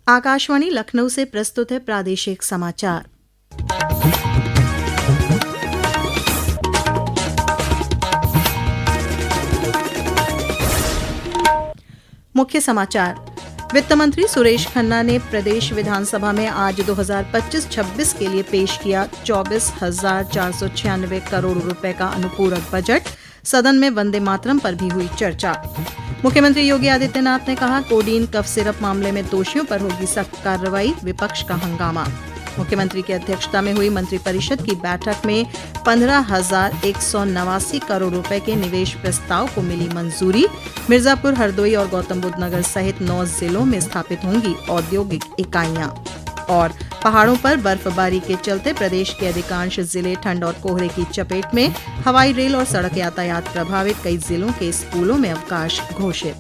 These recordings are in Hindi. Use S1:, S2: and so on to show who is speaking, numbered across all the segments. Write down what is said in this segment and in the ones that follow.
S1: आकाशवाणी लखनऊ से प्रस्तुत है प्रादेशिक समाचार। मुख्य समाचार। वित्त मंत्री सुरेश खन्ना ने प्रदेश विधानसभा में आज 2025-26 के लिए पेश किया 24,496 करोड़ रुपए का अनुपूरक बजट। सदन में वंदे मातरम पर भी हुई चर्चा। मुख्यमंत्री योगी आदित्यनाथ ने कहा, कोडीन कफ सिरप मामले में दोषियों पर होगी सख्त कार्रवाई, विपक्ष का हंगामा। मुख्यमंत्री की अध्यक्षता में हुई मंत्रिपरिषद की बैठक में 15,189 करोड़ रुपए के निवेश प्रस्ताव को मिली मंजूरी। मिर्जापुर, हरदोई और गौतम बुद्ध नगर सहित 9 जिलों में स्थापित होंगी औद्योगिक इकाइयां। और पहाड़ों पर बर्फबारी के चलते प्रदेश के अधिकांश जिले ठंड और कोहरे की चपेट में। हवाई, रेल और सड़क यातायात प्रभावित, कई जिलों के स्कूलों में अवकाश घोषित।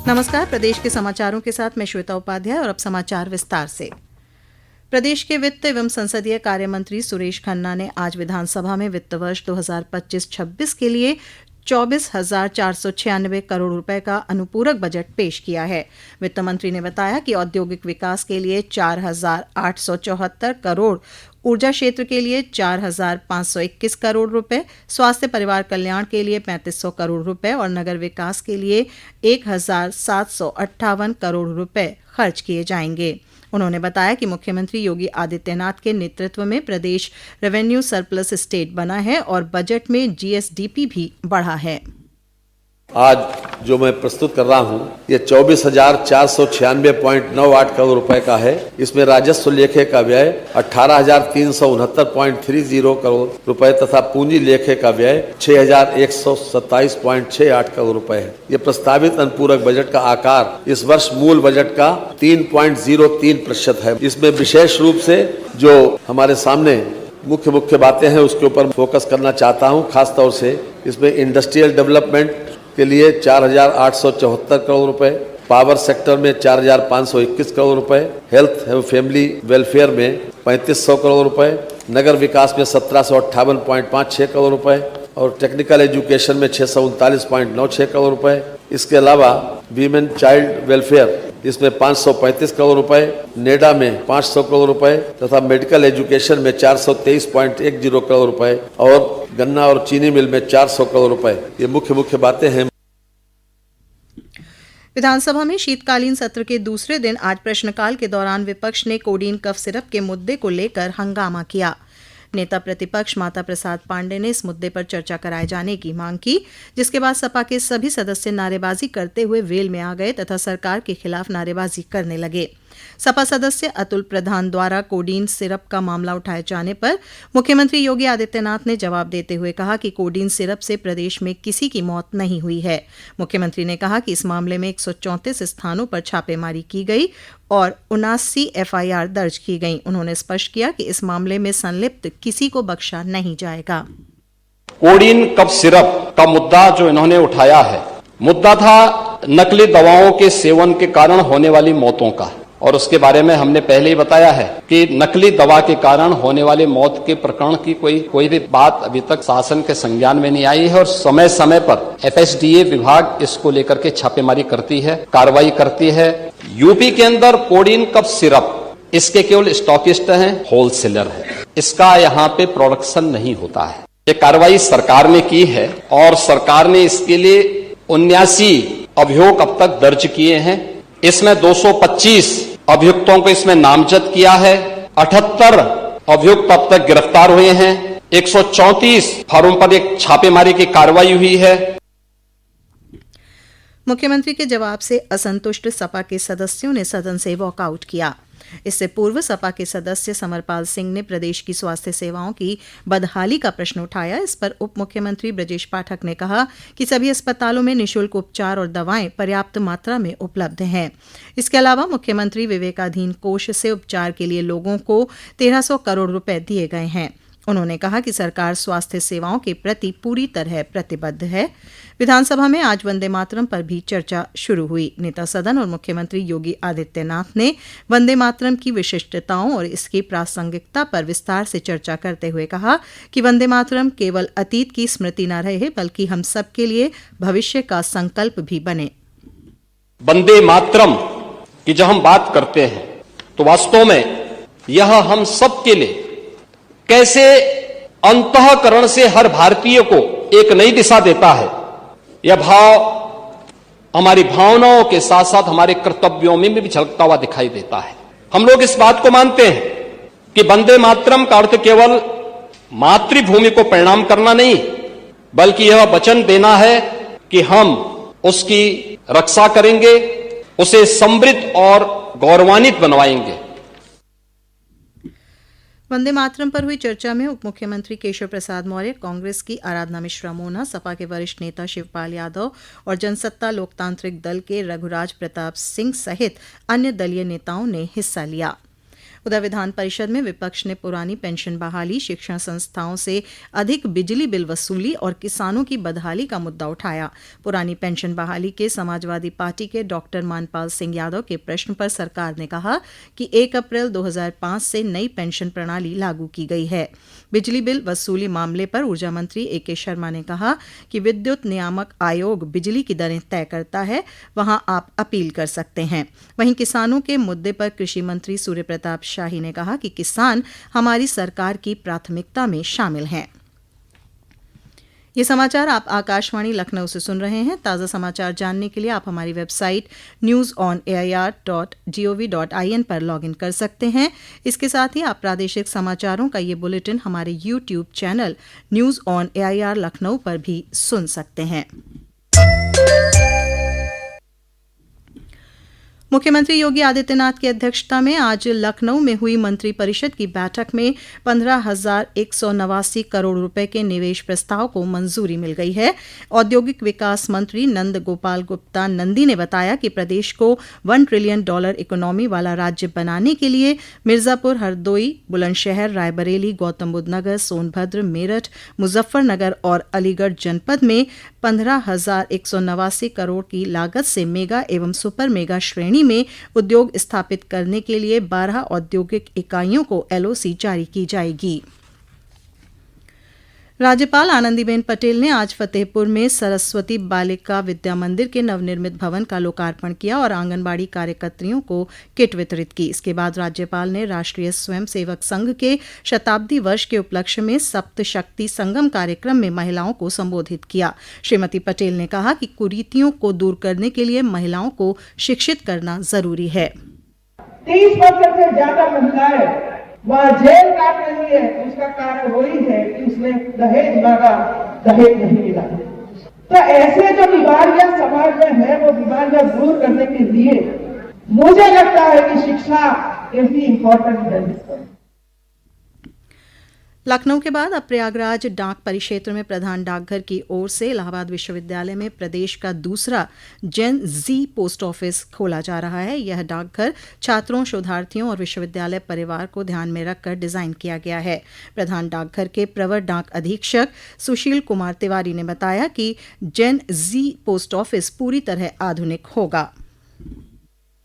S1: नमस्कार, प्रदेश के समाचारों के साथ मैं श्वेता उपाध्याय और अब समाचार विस्तार से। प्रदेश के वित्त एवं संसदीय कार्य मंत्री सुरेश खन्ना ने आज विधानसभा में वित्त वर्ष 2025-26 के लिए 24,496 करोड़ रुपए का अनुपूरक बजट पेश किया है। वित्त मंत्री ने बताया कि औद्योगिक विकास के लिए 4,874 करोड़, ऊर्जा क्षेत्र के लिए 4,521 करोड़ रुपए, स्वास्थ्य परिवार कल्याण के लिए 3,500 करोड़ रुपए और नगर विकास के लिए 1,758 करोड़ रुपए खर्च किए जाएंगे। उन्होंने बताया कि मुख्यमंत्री योगी आदित्यनाथ के नेतृत्व में प्रदेश रेवेन्यू सरप्लस स्टेट बना है और बजट में जीएसडीपी भी बढ़ा है।
S2: आज जो मैं प्रस्तुत कर रहा हूं, ये 24,496.98 करोड़ रुपए का है। इसमें राजस्व लेखे का व्यय 18,369.30 करोड़ रुपए तथा पूंजी लेखे का व्यय 6,127.68 करोड़ रुपए है। ये प्रस्तावित अनुपूरक बजट का आकार इस वर्ष मूल बजट का 3.03% है। इसमें विशेष रूप से जो हमारे सामने मुख्य बातें हैं उसके ऊपर फोकस करना चाहता हूं। खासतौर से इसमें इंडस्ट्रियल डेवलपमेंट के लिए 4,874 करोड़ रुपए, पावर सेक्टर में 4,521 करोड़ रुपए, हेल्थ एवं फैमिली वेलफेयर में 3,500 करोड़ रुपए, नगर विकास में 1,758.56 करोड़ रुपए और टेक्निकल एजुकेशन में 639.96 करोड़ रुपए। इसके अलावा वीमेन चाइल्ड वेलफेयर इसमें 535 करोड़ रुपए, नेडा में 500 करोड़ रुपए तथा मेडिकल एजुकेशन में 423.10 करोड़ रुपए और गन्ना और चीनी मिल में 400 करोड़ रुपए। ये मुख्य बातें हैं।
S1: विधानसभा में शीतकालीन सत्र के दूसरे दिन आज प्रश्नकाल के दौरान विपक्ष ने कोडीन कफ सिरप के मुद्दे को लेकर हंगामा किया। नेता प्रतिपक्ष माता प्रसाद पांडे ने इस मुद्दे पर चर्चा कराए जाने की मांग की, जिसके बाद सपा के सभी सदस्य नारेबाजी करते हुए वेल में आ गए तथा सरकार के खिलाफ नारेबाजी करने लगे। सपा सदस्य अतुल प्रधान द्वारा कोडीन सिरप का मामला उठाए जाने पर मुख्यमंत्री योगी आदित्यनाथ ने जवाब देते हुए कहा कि कोडीन सिरप से प्रदेश में किसी की मौत नहीं हुई है। मुख्यमंत्री ने कहा कि इस मामले में 134 स्थानों पर छापेमारी की गई और 79 एफआईआर दर्ज की गई। उन्होंने स्पष्ट किया कि इस मामले में संलिप्त किसी को बख्शा नहीं जाएगा।
S3: कोडीन कफ सिरप का मुद्दा जो इन्होंने उठाया है, मुद्दा था नकली दवाओं के सेवन के कारण होने वाली मौतों का, और उसके बारे में हमने पहले ही बताया है कि नकली दवा के कारण होने वाले मौत के प्रकरण की कोई भी बात अभी तक शासन के संज्ञान में नहीं आई है और समय समय पर एफएसडीए विभाग इसको लेकर के छापेमारी करती है, कार्रवाई करती है। यूपी के अंदर कोडीन कफ सिरप इसके केवल स्टॉकिस्ट हैं, होलसेलर है, इसका यहाँ पे प्रोडक्शन नहीं होता है। ये कार्रवाई सरकार ने की है और सरकार ने इसके लिए 79 अभियोग अब तक दर्ज किए हैं। इसमें 225 अभियुक्तों को इसमें नामजद किया है, 78 अभियुक्त अब तक गिरफ्तार हुए हैं, 134 फर्म पर एक छापेमारी की कार्रवाई हुई है।
S1: मुख्यमंत्री के जवाब से असंतुष्ट सपा के सदस्यों ने सदन से वॉकआउट किया। इससे पूर्व सपा के सदस्य समरपाल सिंह ने प्रदेश की स्वास्थ्य सेवाओं की बदहाली का प्रश्न उठाया। इस पर उप मुख्यमंत्री ब्रजेश पाठक ने कहा कि सभी अस्पतालों में निःशुल्क उपचार और दवाएं पर्याप्त मात्रा में उपलब्ध हैं। इसके अलावा मुख्यमंत्री विवेकाधीन कोष से उपचार के लिए लोगों को 1,300 करोड़ रुपए दिए गए हैं। उन्होंने कहा कि सरकार स्वास्थ्य सेवाओं के प्रति पूरी तरह प्रतिबद्ध है। विधानसभा में आज वंदे मातरम पर भी चर्चा शुरू हुई। नेता सदन और मुख्यमंत्री योगी आदित्यनाथ ने वंदे मातरम की विशिष्टताओं और इसकी प्रासंगिकता पर विस्तार से चर्चा करते हुए कहा कि वंदे मातरम केवल अतीत की स्मृति न रहे बल्कि हम सबके लिए भविष्य का संकल्प भी बने।
S3: वंदे मातरम की जब हम बात करते हैं तो वास्तव में यह हम सबके लिए कैसे अंतःकरण से हर भारतीय को एक नई दिशा देता है। यह भाव हमारी भावनाओं के साथ साथ हमारे कर्तव्यों में भी झलकता हुआ दिखाई देता है। हम लोग इस बात को मानते हैं कि वंदे मातरम का अर्थ केवल मातृभूमि को प्रणाम करना नहीं, बल्कि यह वचन देना है कि हम उसकी रक्षा करेंगे, उसे समृद्ध और गौरवान्वित बनवाएंगे।
S1: वंदे मातरम पर हुई चर्चा में उप मुख्यमंत्री केशव प्रसाद मौर्य, कांग्रेस की आराधना मिश्रा मोना, सपा के वरिष्ठ नेता शिवपाल यादव और जनसत्ता लोकतांत्रिक दल के रघुराज प्रताप सिंह सहित अन्य दलीय नेताओं ने हिस्सा लिया। उधर विधान परिषद में विपक्ष ने पुरानी पेंशन बहाली, शिक्षण संस्थाओं से अधिक बिजली बिल वसूली और किसानों की बदहाली का मुद्दा उठाया। पुरानी पेंशन बहाली के समाजवादी पार्टी के डॉक्टर मानपाल सिंह यादव के प्रश्न पर सरकार ने कहा कि 1 अप्रैल 2005 से नई पेंशन प्रणाली लागू की गई है। बिजली बिल वसूली मामले पर ऊर्जा मंत्री AK शर्मा ने कहा कि विद्युत नियामक आयोग बिजली की दरें तय करता है, वहां आप अपील कर सकते हैं। वहीं किसानों के मुद्दे पर कृषि मंत्री सूर्य प्रताप शाही ने कहा कि किसान हमारी सरकार की प्राथमिकता में शामिल हैं। ये समाचार आप आकाशवाणी लखनऊ से सुन रहे हैं। ताज़ा समाचार जानने के लिए आप हमारी वेबसाइट newsonair.gov.in पर लॉगिन कर सकते हैं। इसके साथ ही आप प्रादेशिक समाचारों का ये बुलेटिन हमारे YouTube channel news on AIR Lucknow पर भी सुन सकते हैं। मुख्यमंत्री योगी आदित्यनाथ की अध्यक्षता में आज लखनऊ में हुई मंत्रिपरिषद की बैठक में 15,189 करोड़ रुपए के निवेश प्रस्ताव को मंजूरी मिल गई है। औद्योगिक विकास मंत्री नंद गोपाल गुप्ता नंदी ने बताया कि प्रदेश को $1 ट्रिलियन इकोनॉमी वाला राज्य बनाने के लिए मिर्जापुर, हरदोई, बुलंदशहर, रायबरेली, गौतम बुद्ध नगर, सोनभद्र, मेरठ, मुजफ्फरनगर और अलीगढ़ जनपद में 15,189 करोड़ की लागत से मेगा एवं सुपर मेगा श्रेणी में उद्योग स्थापित करने के लिए 12 औद्योगिक इकाइयों को LOC जारी की जाएगी। राज्यपाल आनंदीबेन पटेल ने आज फतेहपुर में सरस्वती बालिका विद्या मंदिर के नवनिर्मित भवन का लोकार्पण किया और आंगनबाड़ी कार्यकर्त्रियों को किट वितरित की। इसके बाद राज्यपाल ने राष्ट्रीय स्वयंसेवक संघ के शताब्दी वर्ष के उपलक्ष्य में सप्त शक्ति संगम कार्यक्रम में महिलाओं को संबोधित किया। श्रीमती पटेल ने कहा कि कुरीतियों को दूर करने के लिए महिलाओं को शिक्षित करना जरूरी है।
S4: 30% से ज्यादा महिलाएं वह जेल काट रही है, उसका कारण वही है कि उसने दहेज मांगा, दहेज नहीं मिला। तो ऐसे जो बीमारियां समाज में है, वो बीमारियां दूर करने के लिए मुझे लगता है कि शिक्षा काफी इम्पोर्टेंट है।
S1: लखनऊ के बाद अब प्रयागराज डाक परिक्षेत्र में प्रधान डाकघर की ओर से इलाहाबाद विश्वविद्यालय में प्रदेश का दूसरा जेन जी पोस्ट ऑफिस खोला जा रहा है। यह डाकघर छात्रों, शोधार्थियों और विश्वविद्यालय परिवार को ध्यान में रखकर डिजाइन किया गया है। प्रधान डाकघर के प्रवर डाक अधीक्षक सुशील कुमार तिवारी ने बताया कि जेन जी पोस्ट ऑफिस पूरी तरह आधुनिक होगा।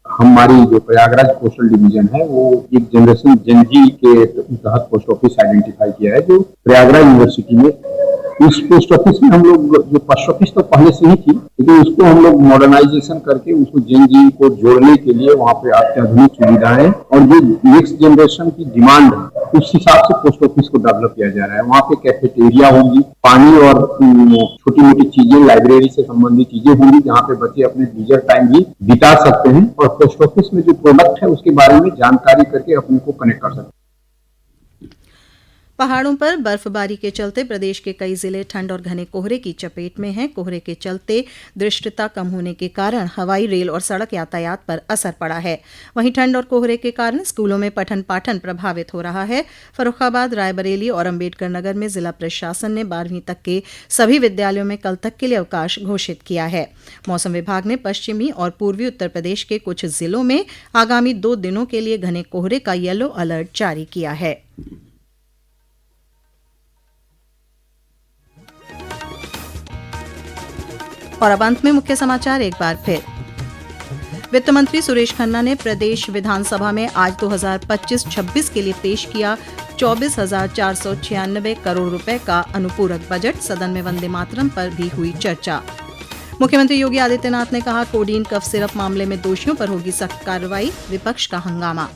S5: हमारी जो प्रयागराज पोस्टल डिवीजन है वो एक जनरेशन जेनजी के तहत पोस्ट ऑफिस आइडेंटिफाई किया है, जो प्रयागराज यूनिवर्सिटी में उस पोस्ट ऑफिस में हम लोग जो पोस्ट ऑफिस तो पहले से ही थी, लेकिन उसको हम लोग मॉडर्नाइजेशन करके उसको जेनजी को जोड़ने के लिए वहाँ पे अत्याधुनिक सुविधाएं और जो नेक्स्ट जनरेशन की डिमांड है उस हिसाब से पोस्ट ऑफिस को डेवलप किया जा रहा है। वहाँ पे कैफेटेरिया होगी, पानी और छोटी मोटी चीजें, लाइब्रेरी से संबंधित चीजें होंगी जहाँ पे बच्चे अपने लीजर टाइम भी बिता सकते हैं और पोस्ट ऑफिस में जो प्रोडक्ट है उसके बारे में जानकारी करके अपने को कनेक्ट कर सकते हैं।
S1: पहाड़ों पर बर्फबारी के चलते प्रदेश के कई जिले ठंड और घने कोहरे की चपेट में हैं। कोहरे के चलते दृश्यता कम होने के कारण हवाई, रेल और सड़क यातायात पर असर पड़ा है। वहीं ठंड और कोहरे के कारण स्कूलों में पठन पाठन प्रभावित हो रहा है। फर्रुखाबाद, रायबरेली और अम्बेडकर नगर में जिला प्रशासन ने 12वीं तक के सभी विद्यालयों में कल तक के लिए अवकाश घोषित किया है। मौसम विभाग ने पश्चिमी और पूर्वी उत्तर प्रदेश के कुछ जिलों में आगामी 2 दिनों के लिए घने कोहरे का येलो अलर्ट जारी किया है। और अब अंत में मुख्य समाचार एक बार फिर। वित्त मंत्री सुरेश खन्ना ने प्रदेश विधानसभा में आज 2025-26 के लिए पेश किया 24,496 करोड़ रुपए का अनुपूरक बजट। सदन में वंदे मातरम पर भी हुई चर्चा। मुख्यमंत्री योगी आदित्यनाथ ने कहा, कोडीन कफ सिरप मामले में दोषियों पर होगी सख्त कार्रवाई। विपक्ष का हंगामा।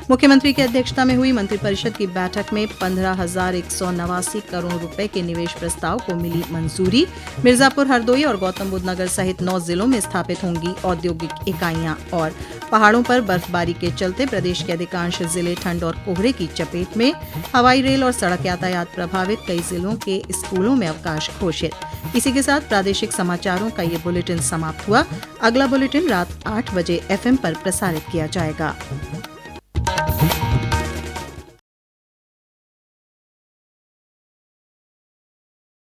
S1: मुख्यमंत्री की अध्यक्षता में हुई मंत्रिपरिषद की बैठक में 15,189 करोड़ रुपए के निवेश प्रस्ताव को मिली मंजूरी। मिर्जापुर, हरदोई और गौतम बुद्ध नगर सहित 9 जिलों में स्थापित होंगी औद्योगिक इकाइयां। और पहाड़ों पर बर्फबारी के चलते प्रदेश के अधिकांश जिले ठंड और कोहरे की चपेट में। हवाई, रेल और सड़क यातायात प्रभावित, कई जिलों के स्कूलों में अवकाश घोषित। इसी के साथ प्रादेशिक समाचारों का ये बुलेटिन समाप्त हुआ। अगला बुलेटिन रात 8 बजे FM पर प्रसारित किया जाएगा।